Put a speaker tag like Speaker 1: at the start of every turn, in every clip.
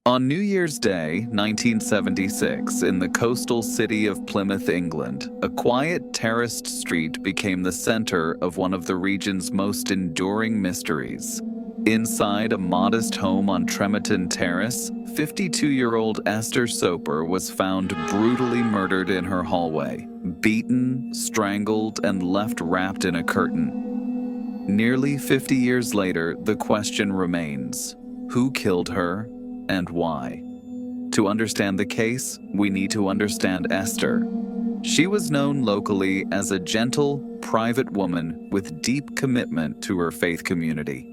Speaker 1: On New Year's Day, 1976, in the coastal city of Plymouth, England, a quiet terraced street became the center of one of the region's most enduring mysteries. Inside a modest home on Tremerton Terrace, 52-year-old Esther Soper was found brutally murdered in her hallway, beaten, strangled, and left wrapped in a curtain. Nearly 50 years later, the question remains: who killed her? And why? To understand the case, we need to understand Esther. She was known locally as a gentle, private woman with deep commitment to her faith community.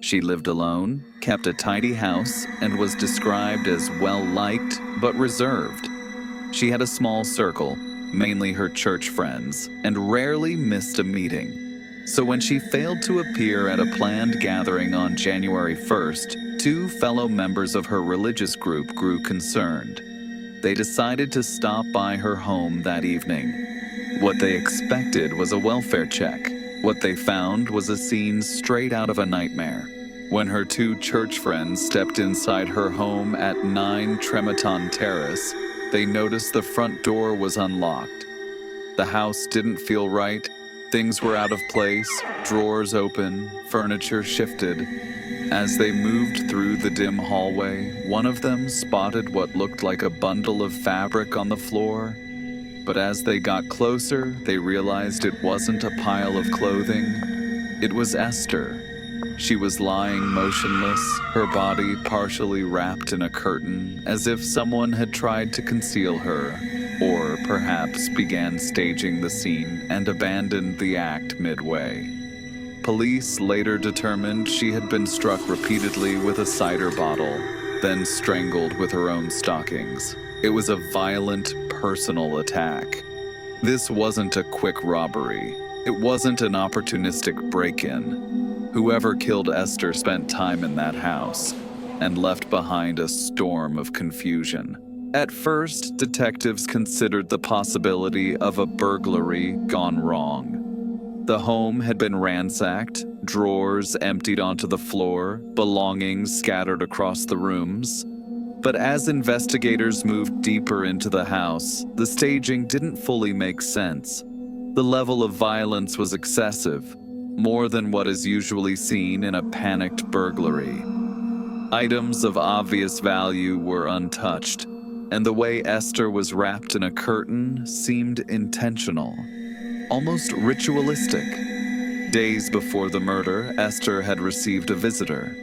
Speaker 1: She lived alone, kept a tidy house, and was described as well-liked but reserved. She had a small circle, mainly her church friends, and rarely missed a meeting. So when she failed to appear at a planned gathering on January 1st, two fellow members of her religious group grew concerned. They decided to stop by her home that evening. What they expected was a welfare check. What they found was a scene straight out of a nightmare. When her two church friends stepped inside her home at 9 Tremerton Terrace, they noticed the front door was unlocked. The house didn't feel right. Things were out of place, drawers open, furniture shifted. As they moved through the dim hallway, one of them spotted what looked like a bundle of fabric on the floor. But as they got closer, they realized it wasn't a pile of clothing. It was Esther. She was lying motionless, her body partially wrapped in a curtain, as if someone had tried to conceal her, or perhaps began staging the scene and abandoned the act midway. Police later determined she had been struck repeatedly with a cider bottle, then strangled with her own stockings. It was a violent, personal attack. This wasn't a quick robbery. It wasn't an opportunistic break-in. Whoever killed Esther spent time in that house and left behind a storm of confusion. At first, detectives considered the possibility of a burglary gone wrong. The home had been ransacked, drawers emptied onto the floor, belongings scattered across the rooms. But as investigators moved deeper into the house, the staging didn't fully make sense. The level of violence was excessive, more than what is usually seen in a panicked burglary. Items of obvious value were untouched, and the way Esther was wrapped in a curtain seemed intentional, almost ritualistic. Days before the murder, Esther had received a visitor.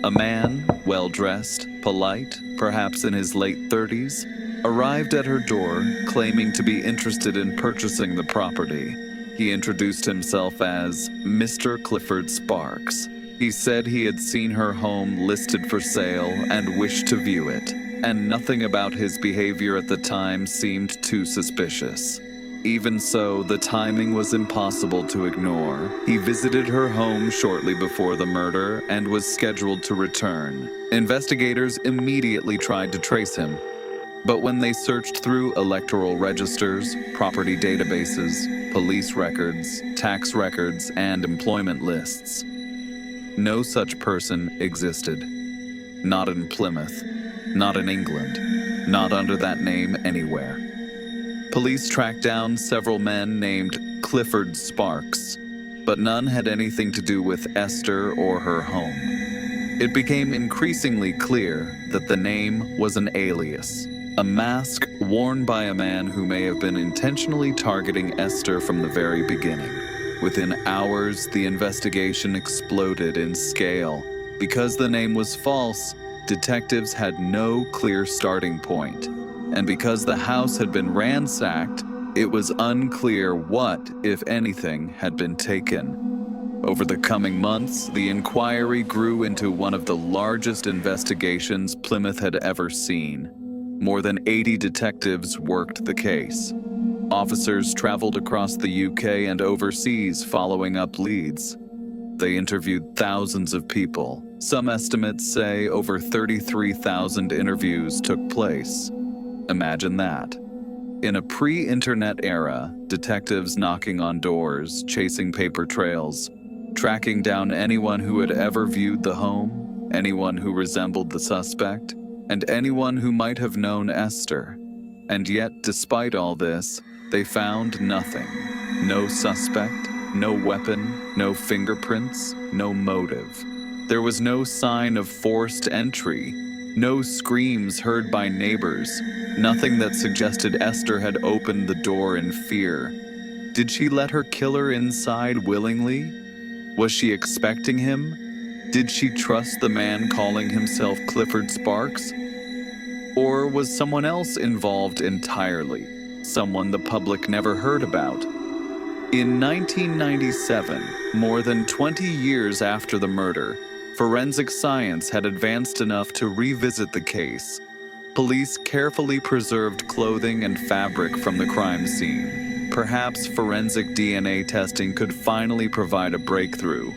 Speaker 1: A man, well-dressed, polite, perhaps in his late 30s, arrived at her door claiming to be interested in purchasing the property. He introduced himself as Mr. Clifford Sparks. He said he had seen her home listed for sale and wished to view it, and nothing about his behavior at the time seemed too suspicious. Even so, the timing was impossible to ignore. He visited her home shortly before the murder and was scheduled to return. Investigators immediately tried to trace him, but when they searched through electoral registers, property databases, police records, tax records, and employment lists, no such person existed. Not in Plymouth, not in England, not under that name anywhere. Police tracked down several men named Clifford Sparks, but none had anything to do with Esther or her home. It became increasingly clear that the name was an alias, a mask worn by a man who may have been intentionally targeting Esther from the very beginning. Within hours, the investigation exploded in scale. Because the name was false, detectives had no clear starting point. And because the house had been ransacked, it was unclear what, if anything, had been taken. Over the coming months, the inquiry grew into one of the largest investigations Plymouth had ever seen. More than 80 detectives worked the case. Officers traveled across the UK and overseas following up leads. They interviewed thousands of people. Some estimates say over 33,000 interviews took place. Imagine that. In a pre-internet era, detectives knocking on doors, chasing paper trails, tracking down anyone who had ever viewed the home, anyone who resembled the suspect. and anyone who might have known Esther. And yet, despite all this, they found nothing. No suspect, no weapon, no fingerprints, no motive. There was no sign of forced entry, no screams heard by neighbors, nothing that suggested Esther had opened the door in fear. Did she let her killer inside willingly? Was she expecting him? Did she trust the man calling himself Clifford Sparks? Or was someone else involved entirely, someone the public never heard about? In 1997, more than 20 years after the murder, forensic science had advanced enough to revisit the case. Police carefully preserved clothing and fabric from the crime scene. Perhaps forensic DNA testing could finally provide a breakthrough.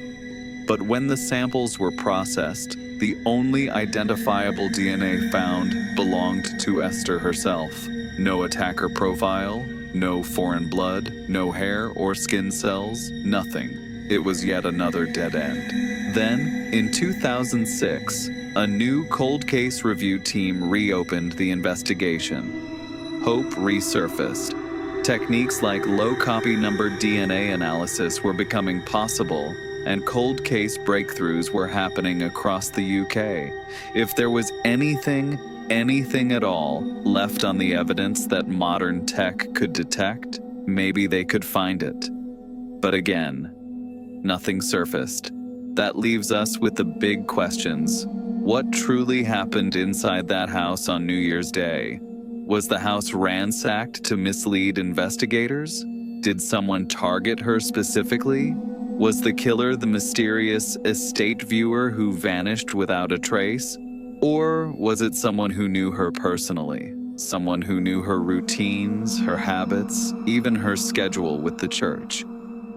Speaker 1: But when the samples were processed, the only identifiable DNA found belonged to Esther herself. No attacker profile, no foreign blood, no hair or skin cells, nothing. It was yet another dead end. Then, in 2006, a new cold case review team reopened the investigation. Hope resurfaced. Techniques like low copy number DNA analysis were becoming possible, and cold case breakthroughs were happening across the UK. If there was anything at all left on the evidence that modern tech could detect, maybe they could find it. But again, nothing surfaced. That leaves us with the big questions. What truly happened inside that house on New Year's Day? Was the house ransacked to mislead investigators? Did someone target her specifically? Was the killer the mysterious estate viewer who vanished without a trace? Or was it someone who knew her personally? Someone who knew her routines, her habits, even her schedule with the church?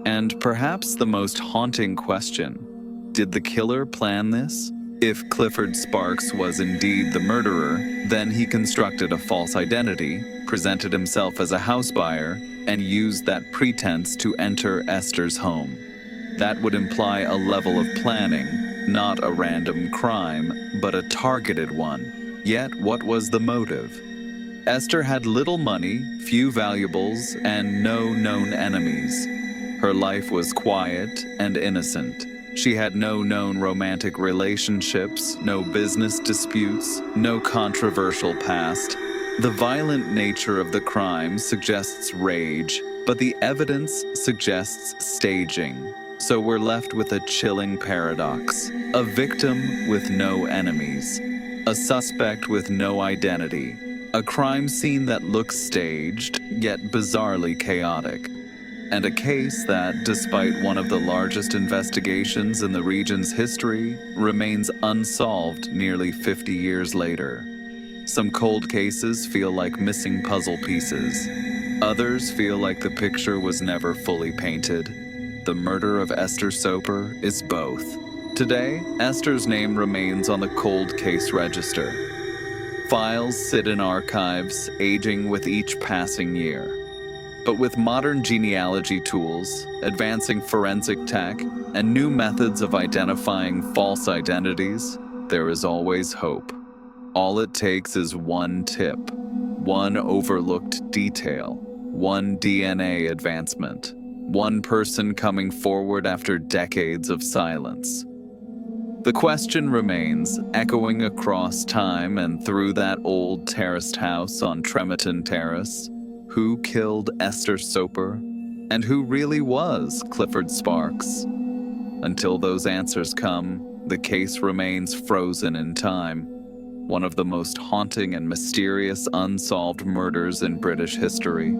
Speaker 1: And perhaps the most haunting question, did the killer plan this? If Clifford Sparks was indeed the murderer, then he constructed a false identity, presented himself as a house buyer, and used that pretense to enter Esther's home. That would imply a level of planning, not a random crime, but a targeted one. Yet, what was the motive? Esther had little money, few valuables, and no known enemies. Her life was quiet and innocent. She had no known romantic relationships, no business disputes, no controversial past. The violent nature of the crime suggests rage, but the evidence suggests staging. So we're left with a chilling paradox. A victim with no enemies. A suspect with no identity. A crime scene that looks staged, yet bizarrely chaotic. And a case that, despite one of the largest investigations in the region's history, remains unsolved nearly 50 years later. Some cold cases feel like missing puzzle pieces. Others feel like the picture was never fully painted. The murder of Esther Soper is both. Today, Esther's name remains on the cold case register. Files sit in archives, aging with each passing year. But with modern genealogy tools, advancing forensic tech, and new methods of identifying false identities, there is always hope. All it takes is one tip, one overlooked detail, one DNA advancement, one person coming forward after decades of silence. The question remains, echoing across time and through that old terraced house on Tremeton Terrace. Who killed Esther Soper? And who really was Clifford Sparks? Until those answers come, the case remains frozen in time. One of the most haunting and mysterious unsolved murders in British history.